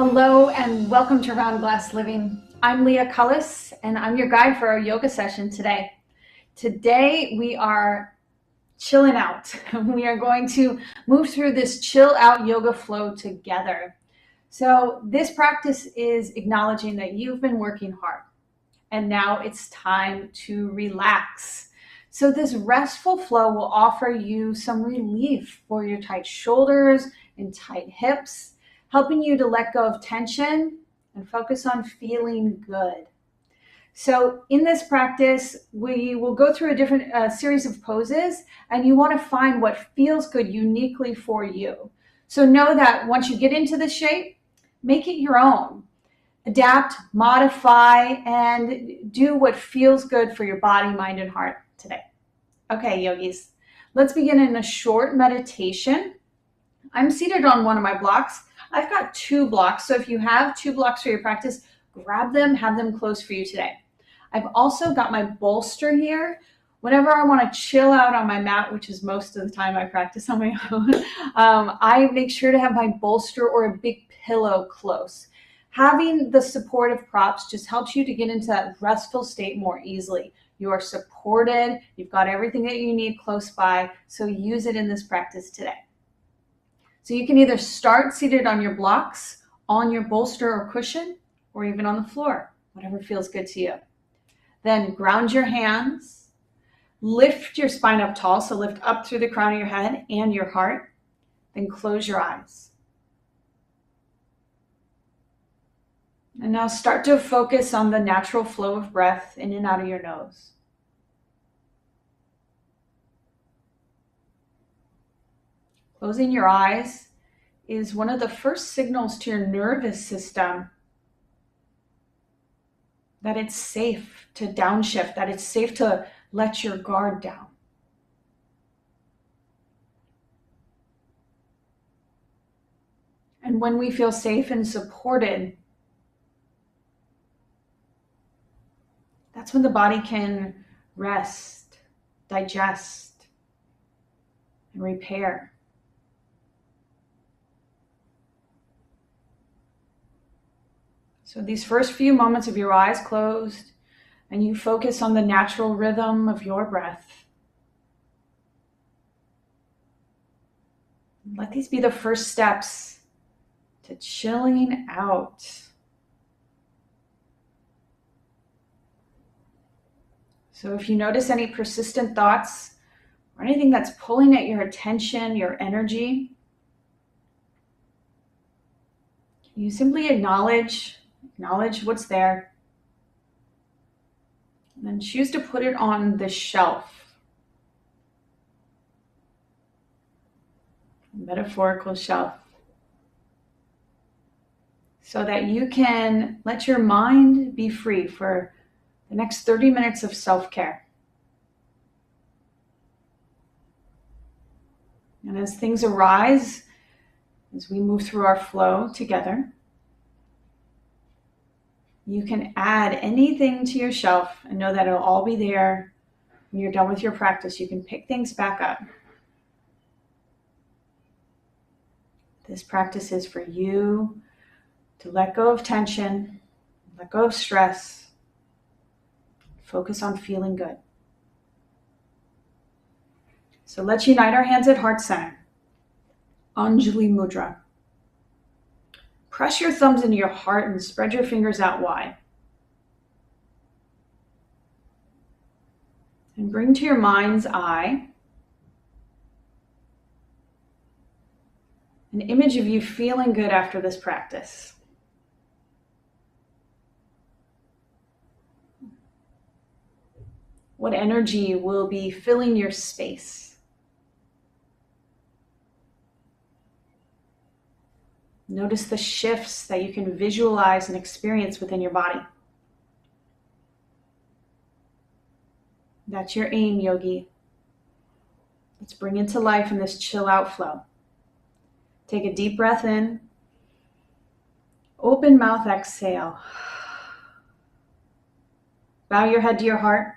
Hello and welcome to Round Glass Living. I'm Leah Cullis and I'm your guide for our yoga session today. Today we are chilling out. We are going to move through this chill out yoga flow together. So this practice is acknowledging that you've been working hard and now it's time to relax. So this restful flow will offer you some relief for your tight shoulders and tight hips, helping you to let go of tension and focus on feeling good. So in this practice, we will go through a different series of poses, and you want to find what feels good uniquely for you. So know that once you get into the shape, make it your own. Adapt, modify, and do what feels good for your body, mind, and heart today. Okay, yogis, let's begin in a short meditation. I'm seated on one of my blocks. I've got 2 blocks, so if you have 2 blocks for your practice, grab them, have them close for you today. I've also got my bolster here. Whenever I want to chill out on my mat, which is most of the time I practice on my own, I make sure to have my bolster or a big pillow close. Having the supportive props just helps you to get into that restful state more easily. You are supported, you've got everything that you need close by, so use it in this practice today. So you can either start seated on your blocks, on your bolster or cushion, or even on the floor, whatever feels good to you. Then ground your hands, lift your spine up tall, so lift up through the crown of your head and your heart, then close your eyes. And now start to focus on the natural flow of breath in and out of your nose. Closing your eyes is one of the first signals to your nervous system that it's safe to downshift, that it's safe to let your guard down. And when we feel safe and supported, that's when the body can rest, digest, and repair. So these first few moments of your eyes closed and you focus on the natural rhythm of your breath. Let these be the first steps to chilling out. So if you notice any persistent thoughts or anything that's pulling at your attention, your energy, you simply acknowledge what's there, and then choose to put it on the shelf, metaphorical shelf, so that you can let your mind be free for the next 30 minutes of self-care. And as things arise, as we move through our flow together, you can add anything to your shelf and know that it'll all be there when you're done with your practice. You can pick things back up. This practice is for you to let go of tension, let go of stress, focus on feeling good. So let's unite our hands at heart center. Anjali Mudra. Press your thumbs into your heart and spread your fingers out wide. And bring to your mind's eye an image of you feeling good after this practice. What energy will be filling your space? Notice the shifts that you can visualize and experience within your body. That's your aim, yogi. Let's bring it to life in this chill out flow. Take a deep breath in. Open mouth, exhale. Bow your head to your heart.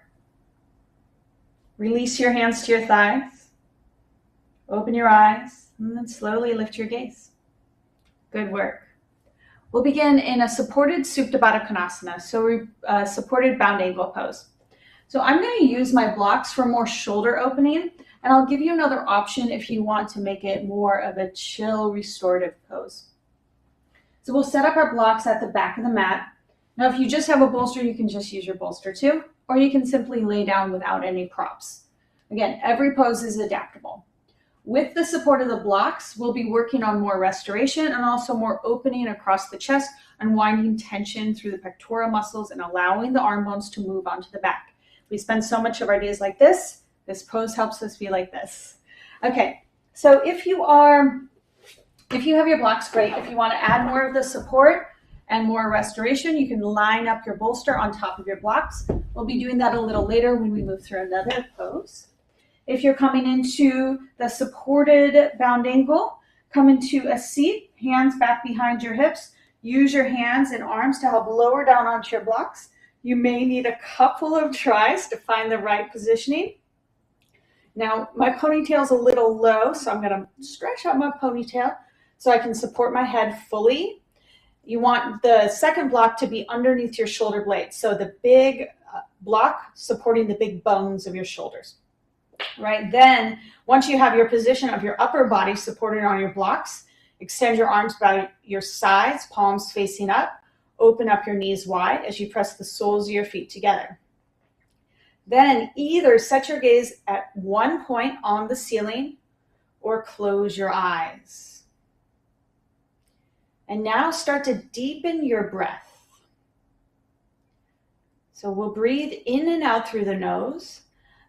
Release your hands to your thighs. Open your eyes and then slowly lift your gaze. Good work. We'll begin in a supported Supta Baddha Konasana, so supported bound angle pose. So I'm going to use my blocks for more shoulder opening, and I'll give you another option if you want to make it more of a chill restorative pose. So we'll set up our blocks at the back of the mat. Now, if you just have a bolster, you can just use your bolster too, or you can simply lay down without any props. Again, every pose is adaptable. With the support of the blocks, we'll be working on more restoration and also more opening across the chest, unwinding tension through the pectoral muscles and allowing the arm bones to move onto the back. We spend so much of our days like this. This pose helps us be like this. Okay, so if you have your blocks, great. If you want to add more of the support and more restoration, you can line up your bolster on top of your blocks. We'll be doing that a little later when we move through another pose. If you're coming into the supported bound angle, come into a seat, hands back behind your hips. Use your hands and arms to help lower down onto your blocks. You may need a couple of tries to find the right positioning. Now, my ponytail's a little low, so I'm going to stretch out my ponytail so I can support my head fully. You want the second block to be underneath your shoulder blades, so the big block supporting the big bones of your shoulders. Right, then once you have your position of your upper body supported on your blocks, extend your arms by your sides, palms facing up. Open up your knees wide as you press the soles of your feet together. Then either set your gaze at one point on the ceiling or close your eyes. And now start to deepen your breath. So we'll breathe in and out through the nose.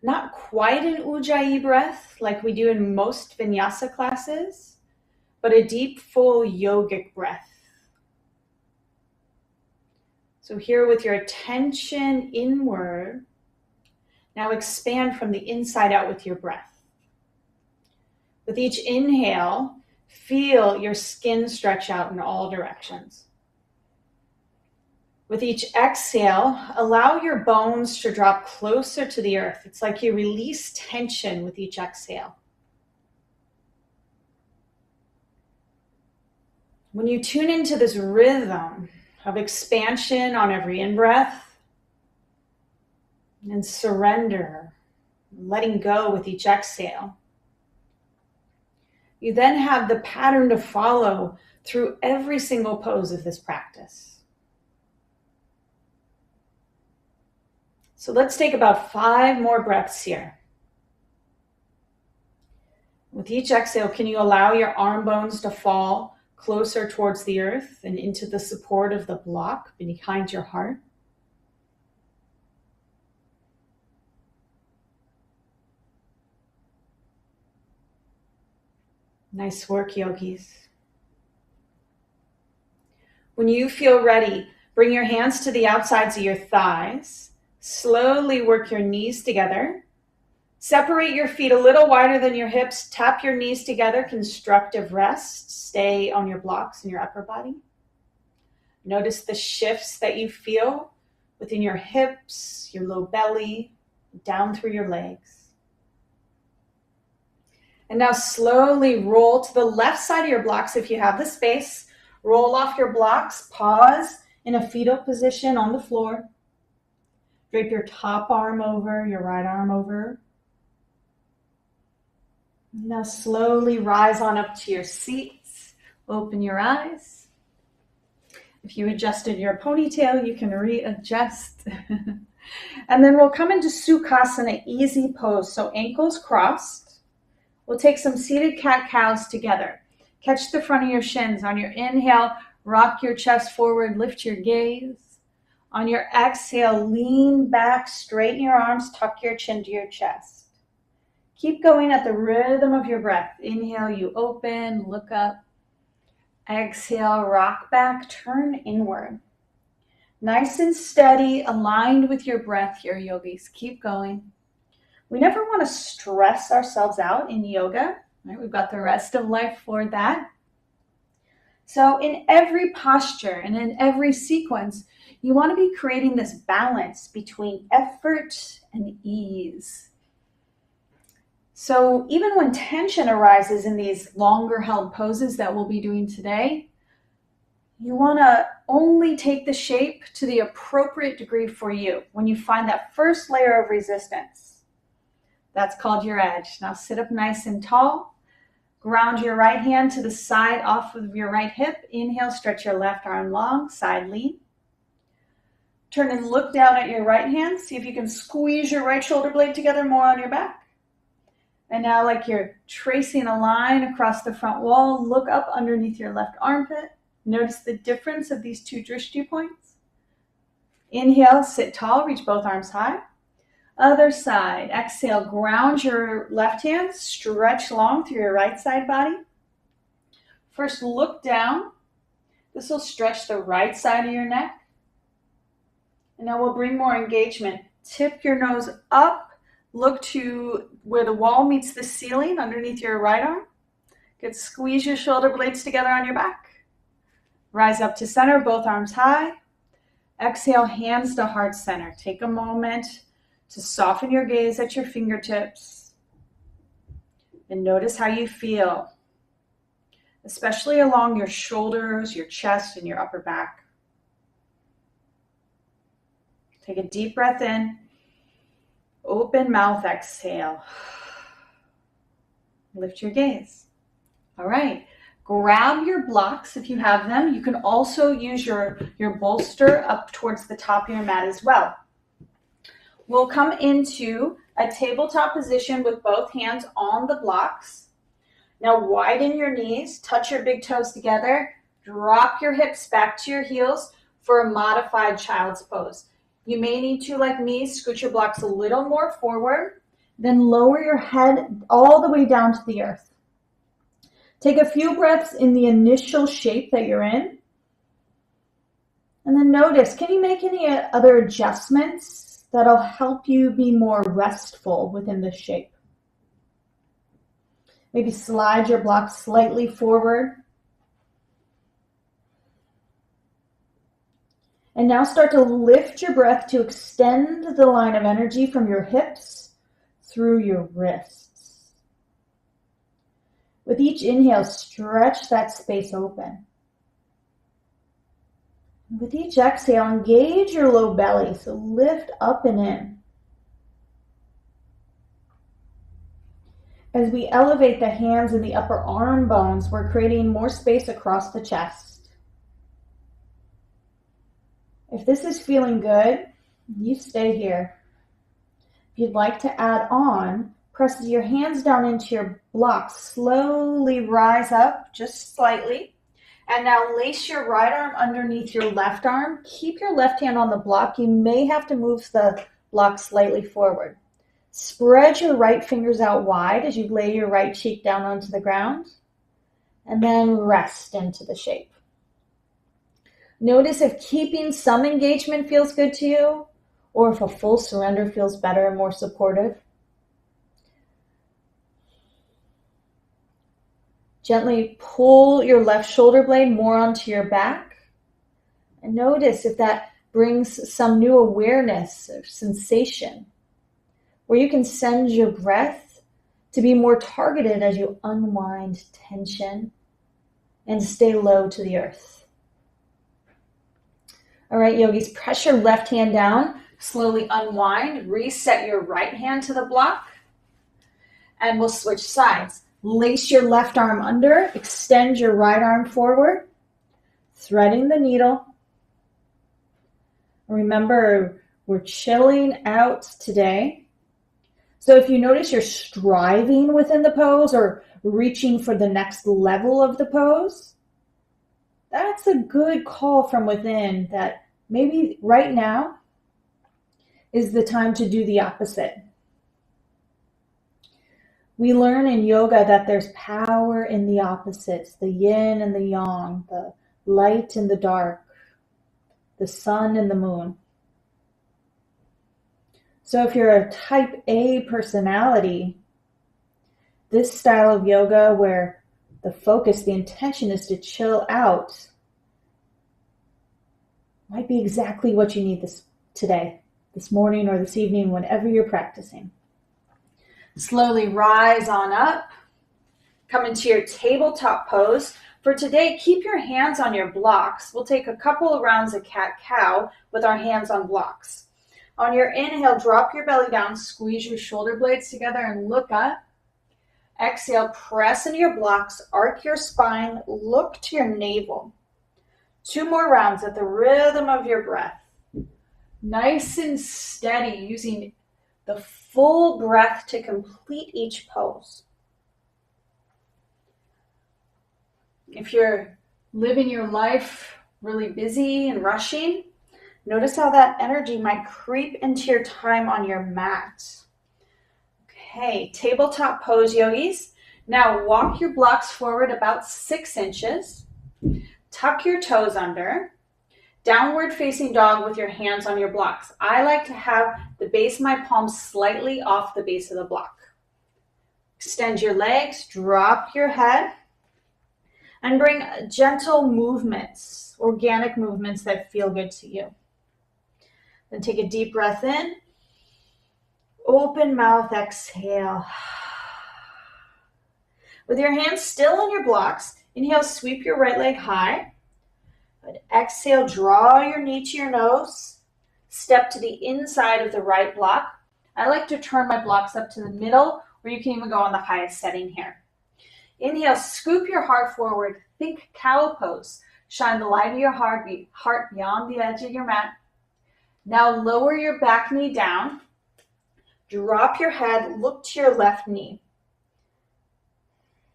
Not quite an Ujjayi breath like we do in most vinyasa classes, but a deep, full yogic breath. So here with your attention inward, now expand from the inside out with your breath. With each inhale, feel your skin stretch out in all directions. With each exhale, allow your bones to drop closer to the earth. It's like you release tension with each exhale. When you tune into this rhythm of expansion on every in-breath and surrender, letting go with each exhale, you then have the pattern to follow through every single pose of this practice. So let's take about 5 more breaths here. With each exhale, can you allow your arm bones to fall closer towards the earth and into the support of the block behind your heart? Nice work, yogis. When you feel ready, bring your hands to the outsides of your thighs. Slowly work your knees together. Separate your feet a little wider than your hips. Tap your knees together, constructive rest. Stay on your blocks in your upper body. Notice the shifts that you feel within your hips, your low belly, down through your legs. And now slowly roll to the left side of your blocks if you have the space. Roll off your blocks, pause in a fetal position on the floor. Drape your top arm over, your right arm over. Now slowly rise on up to your seats. Open your eyes. If you adjusted your ponytail, you can readjust. And then we'll come into Sukhasana, easy pose. So ankles crossed. We'll take some seated cat-cows together. Catch the front of your shins. On your inhale, rock your chest forward, lift your gaze. On your exhale, lean back, straighten your arms, tuck your chin to your chest. Keep going at the rhythm of your breath. Inhale, you open, look up. Exhale, rock back, turn inward. Nice and steady, aligned with your breath here, yogis. Keep going. We never want to stress ourselves out in yoga. Right? We've got the rest of life for that. So in every posture and in every sequence, you want to be creating this balance between effort and ease. So even when tension arises in these longer held poses that we'll be doing today, You want to only take the shape to the appropriate degree for you. When you find that first layer of resistance, that's called your edge. Now sit up nice and tall. Ground your right hand to the side off of your right hip. Inhale, stretch your left arm long, side lean. Turn and look down at your right hand. See if you can squeeze your right shoulder blade together more on your back. And now, like you're tracing a line across the front wall, look up underneath your left armpit. Notice the difference of these two drishti points. Inhale, sit tall, reach both arms high. Other side, exhale, ground your left hand, stretch long through your right side body. First, look down. This will stretch the right side of your neck. And now we'll bring more engagement. Tip your nose up. Look to where the wall meets the ceiling underneath your right arm. Good, squeeze your shoulder blades together on your back. Rise up to center, both arms high. Exhale, hands to heart center. Take a moment to soften your gaze at your fingertips. And notice how you feel, especially along your shoulders, your chest, and your upper back. Take a deep breath in. Open mouth, exhale. Lift your gaze. All right. Grab your blocks if you have them. You can also use your bolster up towards the top of your mat as well. We'll come into a tabletop position with both hands on the blocks. Now widen your knees, touch your big toes together, drop your hips back to your heels for a modified child's pose. You may need to, like me, scoot your blocks a little more forward, then lower your head all the way down to the earth. Take a few breaths in the initial shape that you're in. And then notice, can you make any other adjustments that'll help you be more restful within the shape? Maybe slide your block slightly forward. And now start to lift your breath to extend the line of energy from your hips through your wrists. With each inhale, stretch that space open. With each exhale, engage your low belly, so lift up and in. As we elevate the hands and the upper arm bones, we're creating more space across the chest. If this is feeling good, you stay here. If you'd like to add on, press your hands down into your blocks. Slowly rise up, just slightly. And now lace your right arm underneath your left arm. Keep your left hand on the block. You may have to move the block slightly forward. Spread your right fingers out wide as you lay your right cheek down onto the ground. And then rest into the shape. Notice if keeping some engagement feels good to you, or if a full surrender feels better and more supportive. Gently pull your left shoulder blade more onto your back. And notice if that brings some new awareness or sensation, where you can send your breath to be more targeted as you unwind tension and stay low to the earth. All right, yogis, press your left hand down, slowly unwind, reset your right hand to the block, and we'll switch sides. Lace your left arm under, extend your right arm forward, threading the needle. Remember, we're chilling out today. So if you notice you're striving within the pose or reaching for the next level of the pose, that's a good call from within that maybe right now is the time to do the opposite. We learn in yoga that there's power in the opposites, the yin and the yang, the light and the dark, the sun and the moon. So if you're a type A personality, this style of yoga where the focus, the intention is to chill out, might be exactly what you need today, this morning or this evening, whenever you're practicing. Slowly rise on up. Come into your tabletop pose For today, keep your hands on your blocks. We'll take a couple of rounds of cat-cow with our hands on blocks. On your inhale, drop your belly down, squeeze your shoulder blades together and look up. Exhale, press into your blocks, arc your spine, look to your navel. 2 more rounds at the rhythm of your breath. Nice and steady, using the full breath to complete each pose. If you're living your life really busy and rushing, notice how that energy might creep into your time on your mat. Okay, tabletop pose, yogis. Now walk your blocks forward about 6 inches. Tuck your toes under. Downward facing dog with your hands on your blocks. I like to have the base of my palms slightly off the base of the block. Extend your legs, drop your head, and bring gentle movements, organic movements that feel good to you. Then take a deep breath in. Open mouth, exhale. With your hands still on your blocks, inhale, sweep your right leg high. Exhale, draw your knee to your nose. Step to the inside of the right block. I like to turn my blocks up to the middle, or you can even go on the highest setting here. Inhale, scoop your heart forward. Think cow pose. Shine the light of your heart beyond the edge of your mat. Now lower your back knee down. Drop your head, look to your left knee.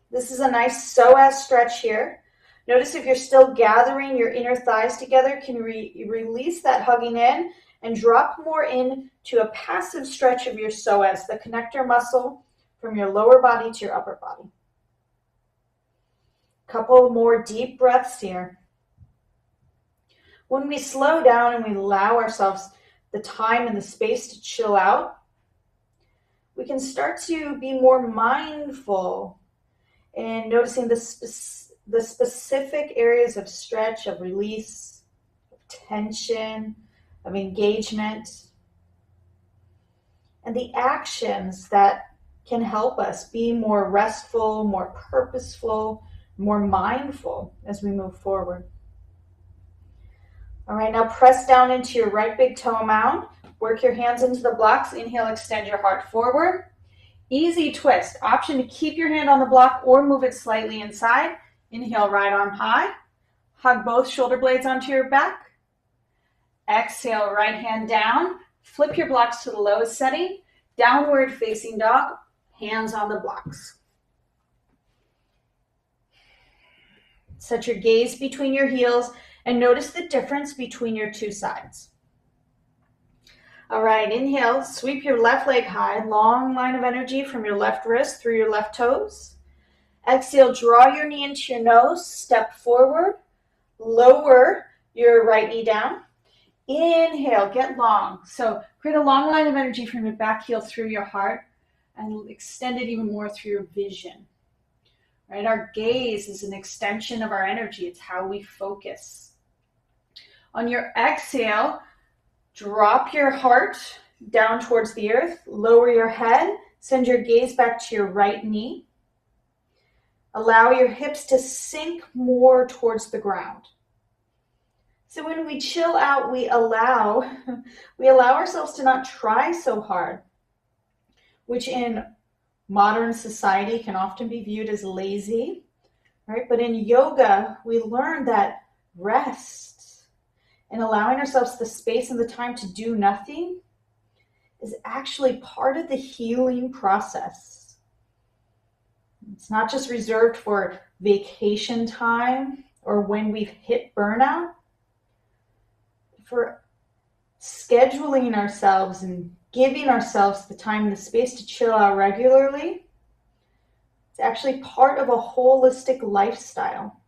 This is a nice psoas stretch here. Notice if you're still gathering your inner thighs together, can you release that hugging in and drop more in to a passive stretch of your psoas, the connector muscle from your lower body to your upper body. Couple more deep breaths here. When we slow down and we allow ourselves the time and the space to chill out, we can start to be more mindful and noticing the specific areas of stretch, of release, of tension, of engagement, and the actions that can help us be more restful, more purposeful, more mindful as we move forward. All right, now press down into your right big toe mound. Work your hands into the blocks. Inhale, extend your heart forward. Easy twist. Option to keep your hand on the block or move it slightly inside. Inhale, right arm high. Hug both shoulder blades onto your back. Exhale, right hand down. Flip your blocks to the lowest setting. Downward facing dog. Hands on the blocks. Set your gaze between your heels and notice the difference between your 2 sides. All right, inhale, sweep your left leg high, long line of energy from your left wrist through your left toes. Exhale, draw your knee into your nose, step forward, lower your right knee down. Inhale, get long. So create a long line of energy from your back heel through your heart and extend it even more through your vision. Right? Our gaze is an extension of our energy. It's how we focus. On your exhale, drop your heart down towards the earth, lower your head, send your gaze back to your right knee. Allow your hips to sink more towards the ground. So when we chill out, we allow ourselves to not try so hard, which in modern society can often be viewed as lazy, right? But in yoga, we learn that rest and allowing ourselves the space and the time to do nothing is actually part of the healing process. It's not just reserved for vacation time or when we've hit burnout. For scheduling ourselves and giving ourselves the time and the space to chill out regularly, it's actually part of a holistic lifestyle.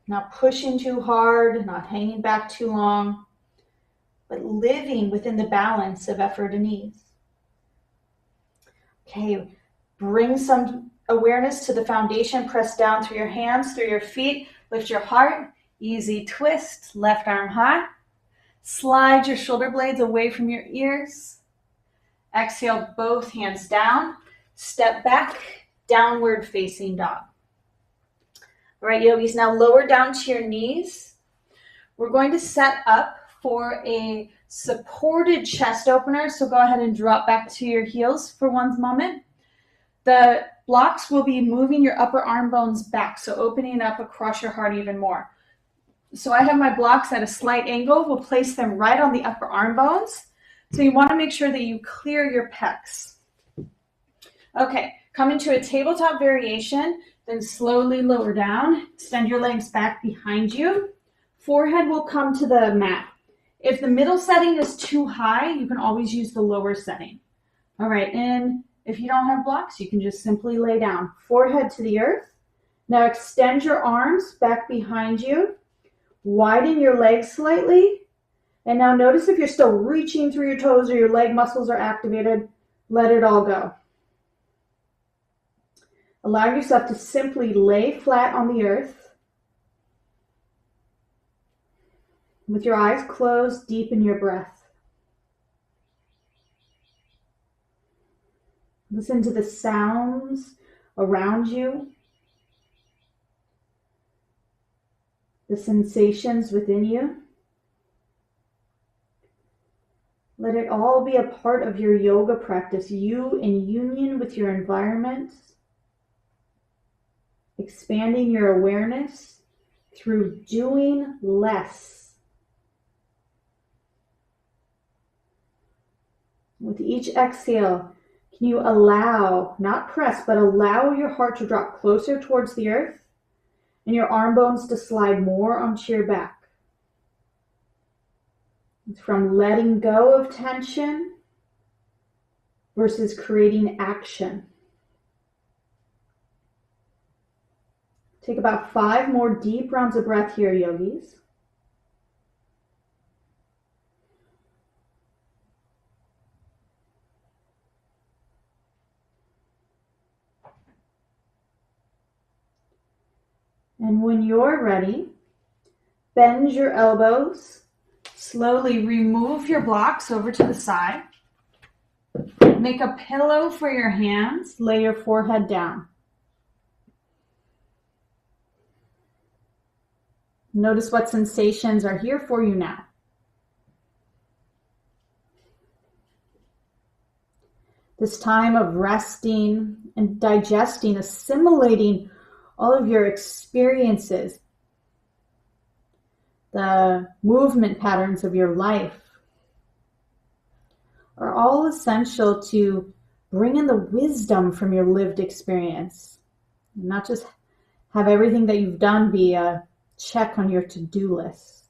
Not pushing too hard, not hanging back too long, but living within the balance of effort and ease. Okay, bring some awareness to the foundation. Press down through your hands, through your feet. Lift your heart. Easy twist, left arm high. Slide your shoulder blades away from your ears. Exhale, both hands down. Step back, downward facing dog. All right, yogis, now lower down to your knees. We're going to set up for a supported chest opener. So go ahead and drop back to your heels for one moment. The blocks will be moving your upper arm bones back, so opening up across your heart even more. So I have my blocks at a slight angle. We'll place them right on the upper arm bones. So you want to make sure that you clear your pecs. Okay, come into a tabletop variation, then slowly lower down. Extend your legs back behind you. Forehead will come to the mat. If the middle setting is too high, you can always use the lower setting. All right, and if you don't have blocks, you can just simply lay down. Forehead to the earth. Now extend your arms back behind you. Widen your legs slightly. And now notice if you're still reaching through your toes or your leg muscles are activated, let it all go. Allow yourself to simply lay flat on the earth. With your eyes closed, deepen your breath. Listen to the sounds around you, the sensations within you. Let it all be a part of your yoga practice, you in union with your environment, expanding your awareness through doing less. With each exhale, can you allow, not press, but allow your heart to drop closer towards the earth and your arm bones to slide more onto your back? It's from letting go of tension versus creating action. Take about 5 more deep rounds of breath here, yogis. And when you're ready, bend your elbows. Slowly remove your blocks over to the side. Make a pillow for your hands. Lay your forehead down. Notice what sensations are here for you now. This time of resting and digesting, assimilating all of your experiences, the movement patterns of your life, are all essential to bring in the wisdom from your lived experience. Not just have everything that you've done be a check on your to-do list.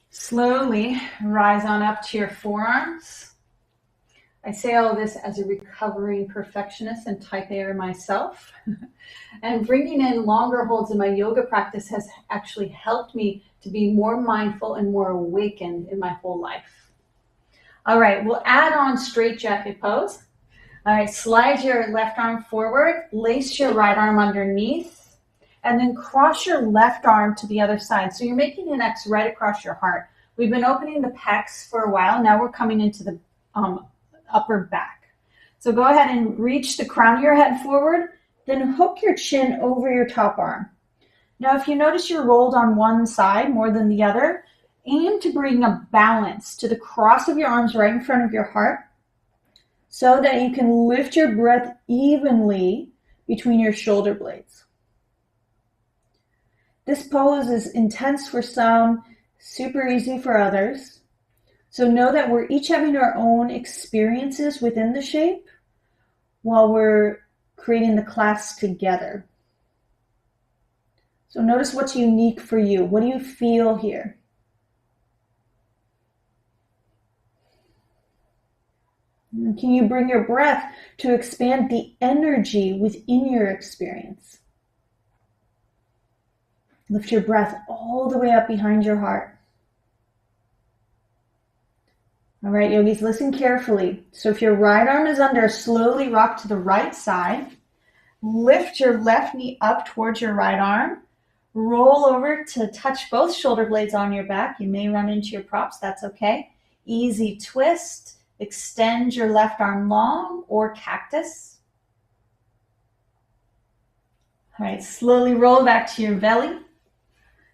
Slowly rise on up to your forearms. I say all this as a recovering perfectionist and type A myself. And bringing in longer holds in my yoga practice has actually helped me to be more mindful and more awakened in my whole life. All right, we'll add on straight jacket pose. All right, slide your left arm forward, lace your right arm underneath, and then cross your left arm to the other side. So you're making an X right across your heart. We've been opening the pecs for a while. Now we're coming into the upper back. So go ahead and reach the crown of your head forward, then hook your chin over your top arm. Now, if you notice you're rolled on one side more than the other, aim to bring a balance to the cross of your arms right in front of your heart so that you can lift your breath evenly between your shoulder blades. This pose is intense for some, super easy for others. So know that we're each having our own experiences within the shape while we're creating the class together. So notice what's unique for you. What do you feel here? And can you bring your breath to expand the energy within your experience? Lift your breath all the way up behind your heart. All right, yogis, listen carefully. So if your right arm is under, slowly rock to the right side. Lift your left knee up towards your right arm. Roll over to touch both shoulder blades on your back. You may run into your props, that's okay. Easy twist. Extend your left arm long or cactus. All right, slowly roll back to your belly.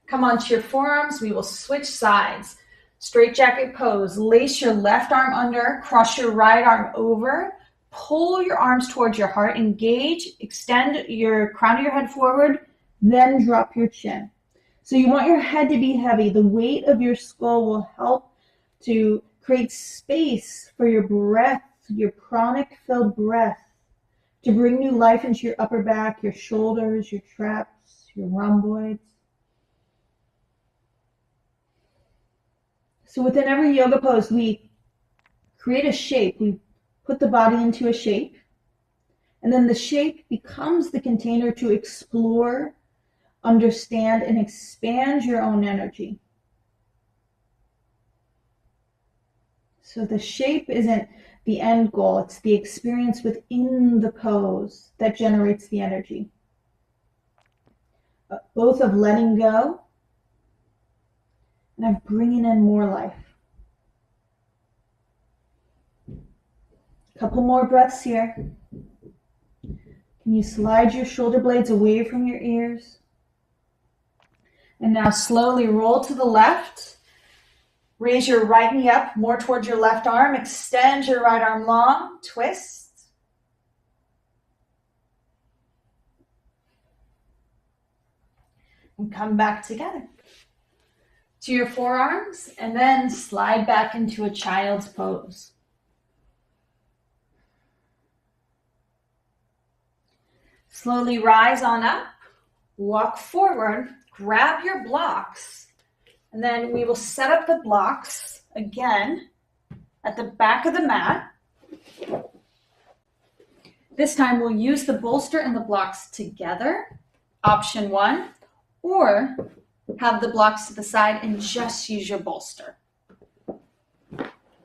Come onto your forearms. We will switch sides. Straight jacket pose. Lace your left arm under, cross your right arm over, pull your arms towards your heart, engage, extend your crown of your head forward, then drop your chin. So you want your head to be heavy. The weight of your skull will help to create space for your breath, your pranic filled breath, to bring new life into your upper back, your shoulders, your traps, your rhomboids. So within every yoga pose, we create a shape. We put the body into a shape, and then the shape becomes the container to explore, understand, and expand your own energy. So the shape isn't the end goal, it's the experience within the pose that generates the energy. Both of letting go and of bringing in more life. A couple more breaths here. Can you slide your shoulder blades away from your ears? And now slowly roll to the left. Raise your right knee up more towards your left arm. Extend your right arm long. Twist. And come back together to your forearms, and then slide back into a child's pose. Slowly rise on up, walk forward, grab your blocks, and then we will set up the blocks again at the back of the mat. This time we'll use the bolster and the blocks together, option one, or have the blocks to the side and just use your bolster.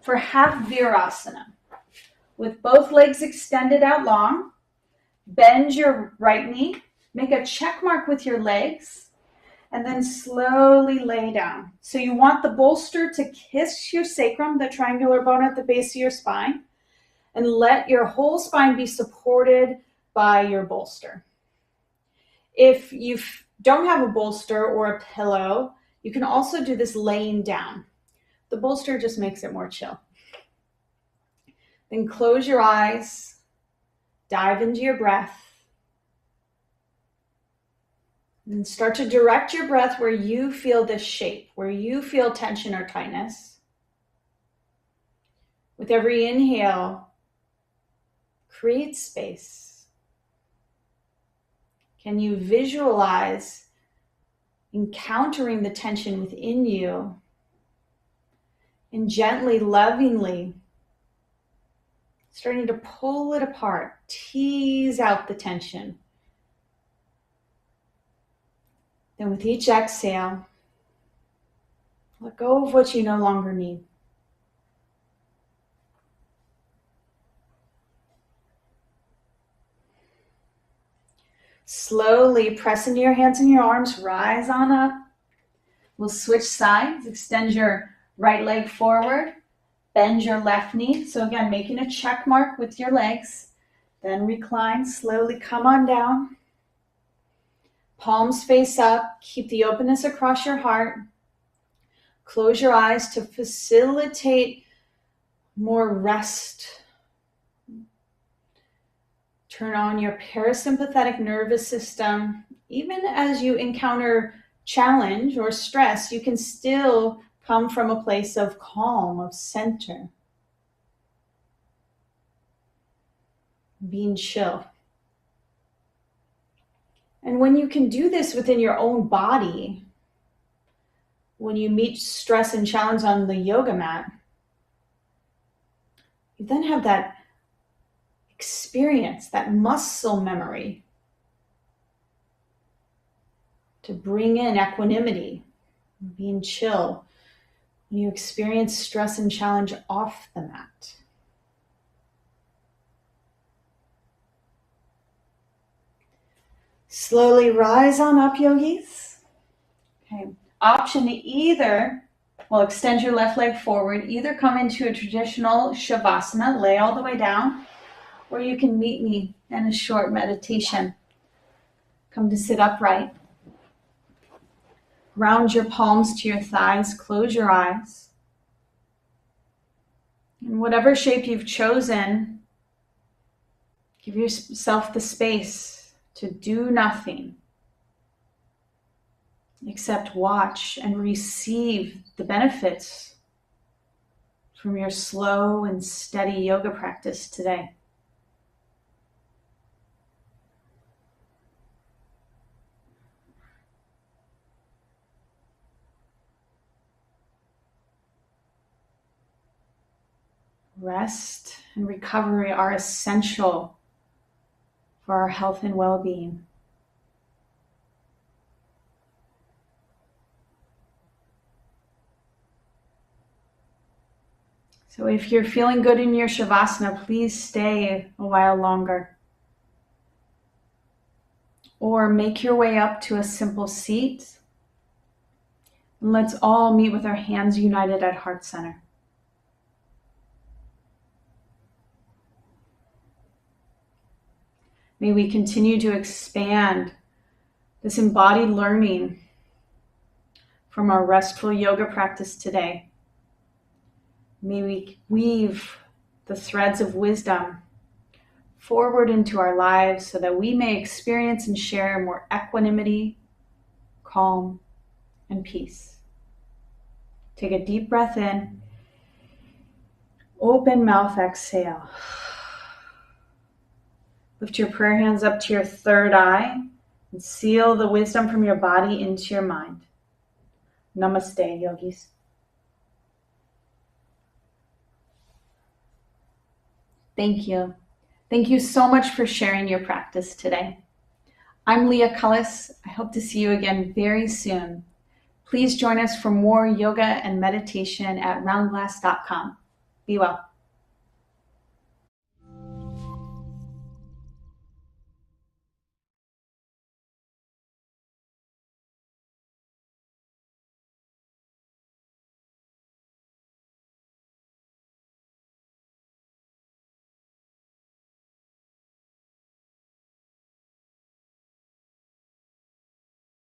For half virasana, with both legs extended out long, bend your right knee, make a check mark with your legs, and then slowly lay down. So you want the bolster to kiss your sacrum, the triangular bone at the base of your spine, and let your whole spine be supported by your bolster. If you don't have a bolster or a pillow, you can also do this laying down. The bolster just makes it more chill. Then close your eyes, dive into your breath, and start to direct your breath where you feel this shape, where you feel tension or tightness. With every inhale, create space. Can you visualize encountering the tension within you and gently, lovingly starting to pull it apart, tease out the tension. Then with each exhale, let go of what you no longer need. Slowly press into your hands and your arms, rise on up. We'll switch sides, extend your right leg forward, bend your left knee. So again, making a check mark with your legs, then recline, slowly come on down. Palms face up, keep the openness across your heart. Close your eyes to facilitate more rest. Turn on your parasympathetic nervous system. Even as you encounter challenge or stress, you can still come from a place of calm, of center. Being chill. And when you can do this within your own body, when you meet stress and challenge on the yoga mat, you then have that experience, that muscle memory to bring in equanimity, being chill when you experience stress and challenge off the mat. Slowly rise on up, yogis. Okay. Option to either, extend your left leg forward, either come into a traditional shavasana, lay all the way down, or you can meet me in a short meditation. Come to sit upright. Ground your palms to your thighs. Close your eyes. In whatever shape you've chosen, give yourself the space to do nothing except watch and receive the benefits from your slow and steady yoga practice today. Rest and recovery are essential for our health and well-being. So if you're feeling good in your Shavasana, please stay a while longer. Or make your way up to a simple seat. And let's all meet with our hands united at heart center. May we continue to expand this embodied learning from our restful yoga practice today. May we weave the threads of wisdom forward into our lives so that we may experience and share more equanimity, calm, and peace. Take a deep breath in. Open mouth, exhale. Lift your prayer hands up to your third eye and seal the wisdom from your body into your mind. Namaste, yogis. Thank you. Thank you so much for sharing your practice today. I'm Leah Cullis. I hope to see you again very soon. Please join us for more yoga and meditation at roundglass.com. Be well.